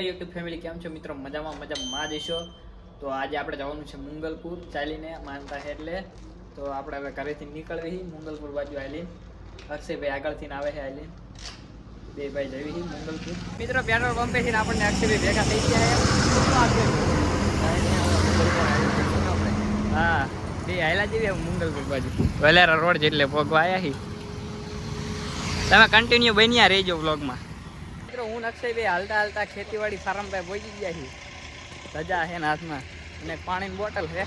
YouTube family કેમ છો મિત્રો? મજામાં જઈશો. તો આજે આપણે જવાનું છે મુંગલપુર ચાલીને માનતા છે એટલે. તો આપણે હવે ઘરેથી નીકળવી મુંગલપુર બાજુ આવીને. અક્ષયભાઈ આગળથી આવે છે આવીને. બે ભાઈ જવી મુંગલપુર. મિત્રો પેટ્રોલ પંપે થી આપણને અક્ષયભાઈ ભેગા થઈ ગયા. હા બે હાયલા જેવી મુંગલપુર બાજુ વલેરા રોડ જેટલે પગવા આવ્યા છીએ. તમે કન્ટિન્યુ બન્યા રહેજો વ્લોગમાં. મિત્રો હું અક્ષયભાઈ હાલતા ખેતીવાડી ફાર્મ પાસે પહોંચી ગયા છીએ. ધજા છે ને હાથમાં અને પાણીની બોટલ છે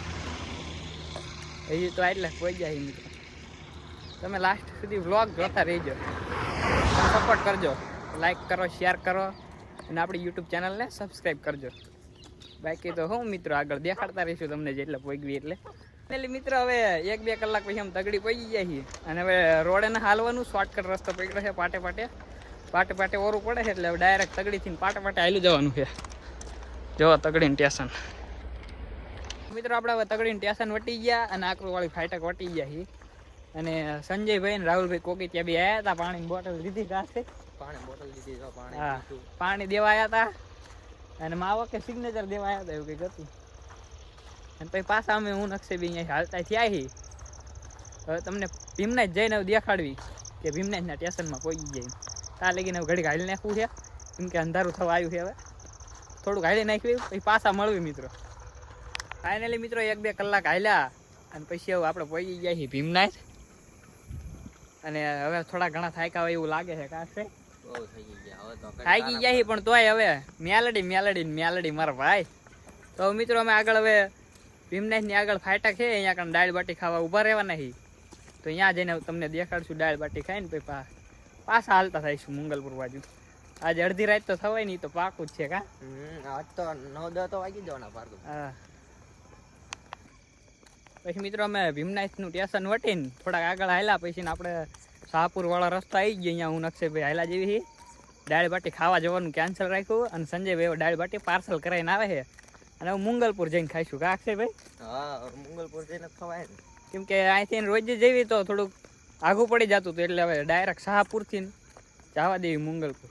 હજી તો એટલે પહોંચી ગયા છીએ મિત્રો. તમે લાસ્ટ સુધી વ્લોગ જોતા રહેજો, સપોર્ટ કરજો, લાઈક કરો, શેર કરો અને આપણી યુટ્યુબ ચેનલને સબસ્ક્રાઈબ કરજો. બાકી તો હું મિત્રો આગળ દેખાડતા રહીશું તમને જેટલે પહોંચવી એટલે. મિત્રો હવે 1-2 કલાક પછી અમે તગડી પહોંચી ગયા છીએ અને હવે રોડે ને હાલવાનું શોર્ટકટ રસ્તો પકડ્યો છે. પાટે ઓરું પડે છે એટલે હવે ડાયરેક્ટ તગડીથી પાટે હાલી જવાનું છે. જો તગડીનું સ્ટેશન. મિત્રો આપણે હવે તગડીનું સ્ટેશન વટી ગયા અને આકરુવાળી ફાટક વટી ગયા છીએ. અને સંજયભાઈ ને રાહુલભાઈ કોકી ત્યાં બી આવ્યા હતા. પાણીની બોટલ લીધી પાસે પાણી દેવા આવ્યા હતા અને માવો કે સિગ્નેચર દેવા આવ્યા હતા એવું કંઈક હતું. અને પછી પાછા અમે હું અક્ષયભાઈ અહીંયા હાલતા થયા છીએ. હવે તમને ભીમનાથ જઈને દેખાડવી કે ભીમનાથના સ્ટેશનમાં પહોંચી જાય. ત્યાં લગીને ઘડીક હાલી નાખવું છે કેમ કે અંધારું થવા આવ્યું છે. હવે થોડુંક હાલી નાખ્યું પછી પાછા મળવી મિત્રો. ફાઇનલી મિત્રો 1-2 કલાક હાલ્યા અને પછી હવે આપણે પહોંચી ગયા છીએ ભીમનાથ. અને હવે થોડા ઘણા થાક્યા હોય એવું લાગે છે. કાંસે થાકી ગયા છીએ પણ તોય હવે મેલડી મારા ભાઈ. તો મિત્રો અમે આગળ હવે ભીમનાથની આગળ ફાટક છે, અહીંયા કણ દાળ બાટી ખાવા ઊભા રહેવાના છીએ. તો અહીંયા જઈને તમને દેખાડશું દાળ બાટી ખાઈને પછી પાછા હાલતા થઈશું મુંગલપુર બાજુ. આજે અડધી રાત તો થવાય નહીં તો પાકું જ છે. કા આજ તો 9-10 તો વાગી જવાના પાકું. હા પછી મિત્રો અમે ભીમનાથનું સ્ટેશન વટીને થોડાક આગળ હાલ્યા પછી આપણે શાહપુર વાળા રસ્તા આવી ગયા. અહીંયા હું અક્ષયભાઈ હાલા જેવી દાળ બાટી ખાવા જવાનું કેન્સલ રાખ્યું અને સંજયભાઈ દાળ બાટી પાર્સલ કરાવીને આવે છે અને હું મુંગલપુર જઈને ખાઈશું. કા અક્ષયભાઈ? હા મુંગલપુર જઈને ખવાય ને કેમ કે અહીંથી રોજ જેવી તો થોડુંક આઘું પડી જતું હતું એટલે હવે ડાયરેક્ટ શાહપુરથી જવા દેવી મુંગલપુર.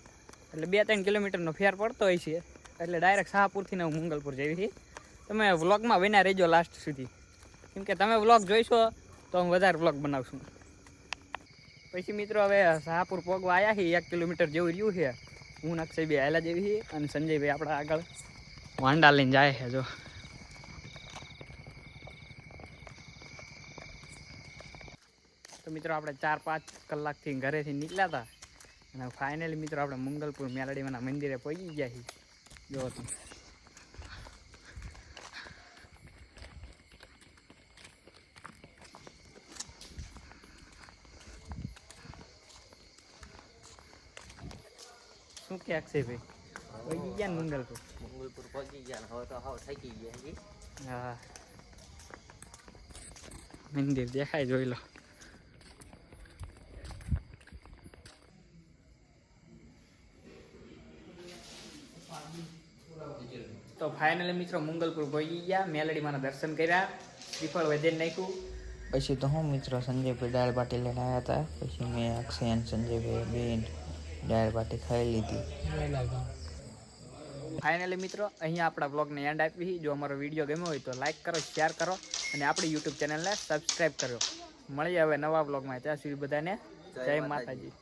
એટલે 2-3 કિલોમીટરનો ફેર પડતો હોય છે એટલે ડાયરેક્ટ શાહપુરથી હું મુંગલપુર જેવી. તમે વ્લોગમાં બન્યા રહેજો લાસ્ટ સુધી કેમ કે તમે વ્લોગ જોઈશો તો હું વધારે વ્લોગ બનાવશું. પછી મિત્રો હવે શાહપુર પગવા આવ્યા છીએ. 1 કિલોમીટર જેવું રહ્યું છે. હું અક્ષયભાઈ હાલા જેવી અને સંજયભાઈ આપણા આગળ વાંડા લઈને જાય છે. જો તો મિત્રો આપણે 4-5 કલાકથી ઘરેથી નીકળ્યા હતા અને ફાઇનલી મિત્રો આપણે મુંગલપુર મેલડીમાના મંદિરે પહોંચી ગયા છીએ. જો તમે શું કે અક્ષયભાઈ પહોંચી ગયા ને મુંગલપુર પહોંચી ગયા. હવે તો હાવ થાકી ગયા છે. હા મંદિર દેખાય જોઈ લો. તો ફાઇનલી મિત્રો મુંગલપુર પહોંચી ગયા. મેલડીમાના દર્શન કર્યા, શ્રીફળ વધીને નાખ્યું. પછી તો હું મિત્રો સંજયભાઈ દાળ બાટી લઈને આવ્યા હતા. પછી મેં અક્ષય અને સંજયભાઈ બેન દાળ બાટી ખાઈ લીધી. ફાઇનલી મિત્રો અહીંયા આપણા બ્લોગને એન્ડ આપી. જો અમારો વિડીયો ગમ્યો હોય તો લાઈક કરો, શેર કરો અને આપણી યુટ્યુબ ચેનલને સબસ્ક્રાઈબ કરો. મળીએ હવે નવા બ્લોગમાં. ત્યાં સુધી બધાને જય માતાજી.